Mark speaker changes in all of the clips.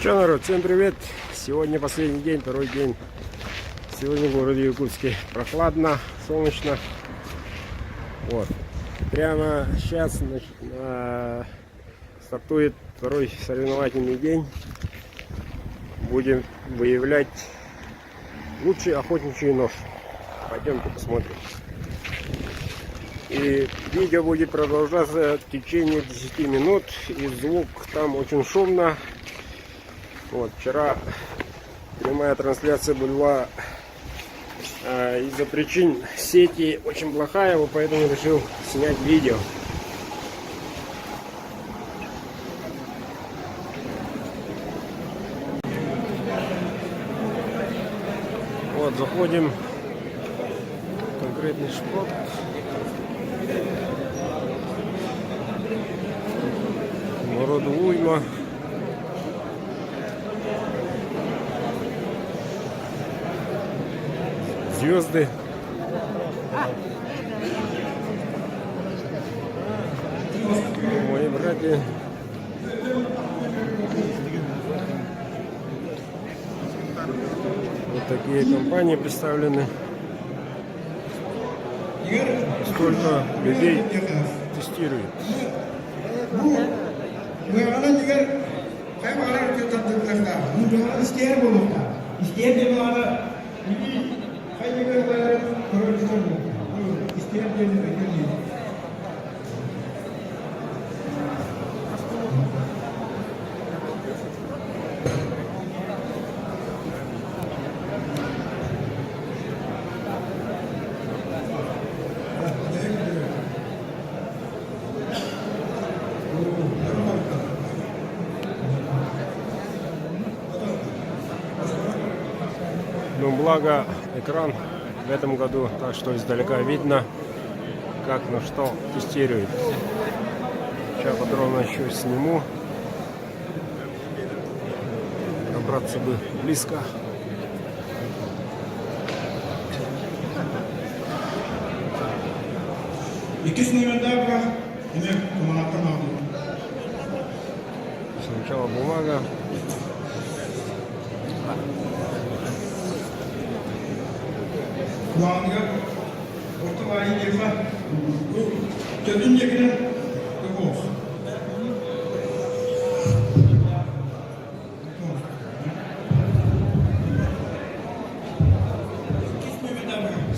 Speaker 1: Че, народ, всем привет! Сегодня последний день, второй день. Сегодня в городе Якутске прохладно, солнечно. Вот. Прямо сейчас стартует второй соревновательный день. Будем выявлять лучший охотничий нож. Пойдемте посмотрим. И видео будет продолжаться в течение 10 минут. И звук там очень шумно. Вот, вчера прямая трансляция была из-за причин сети очень плохая, вот поэтому решил снять видео. Вот, заходим в конкретный шпот. Народу уйма. Звезды. Мои братья. Вот такие компании представлены. Сколько людей тестируют. Но благо экран в этом году, так что издалека видно, как на что тестирует. Сейчас подробно еще сниму. Добраться бы близко. Сначала бумага.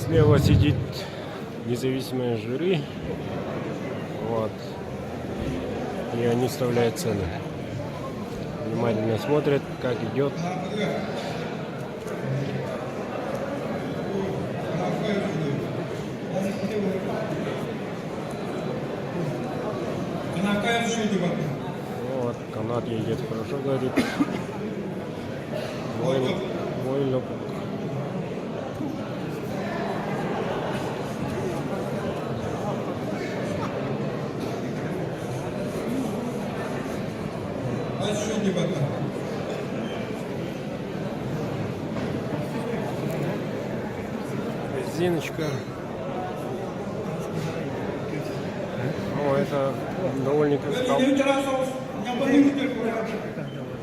Speaker 1: Слева сидит независимое жюри. Вот. И они вставляют цены. Внимательно смотрят, как идет. Вот, канат едет хорошо, говорит. Мой лопух. Резиночка. О, это довольно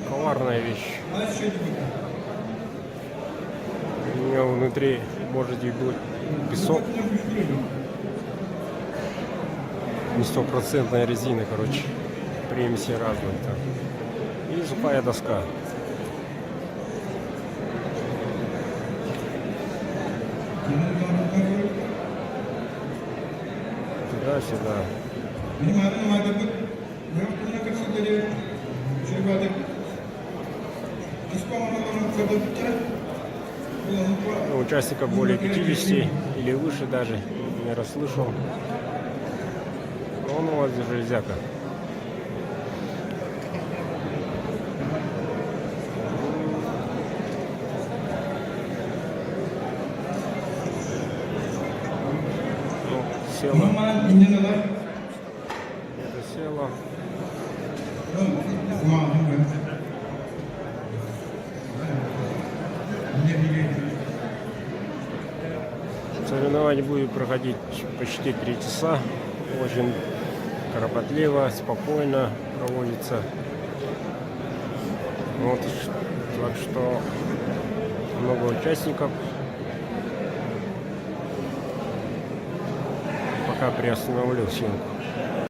Speaker 1: коварная вещь. У нее внутри может быть песок. Не стопроцентная резина, короче. Примеси разные там. И сухая доска. Туда-сюда. Участников более 50 или выше даже, не расслышал. Он у вас железяка. Села. Это села. Соревнование будет проходить почти 3 часа. Очень кропотливо, спокойно проводится. Вот, так что много участников. Пока приостановлю съемку.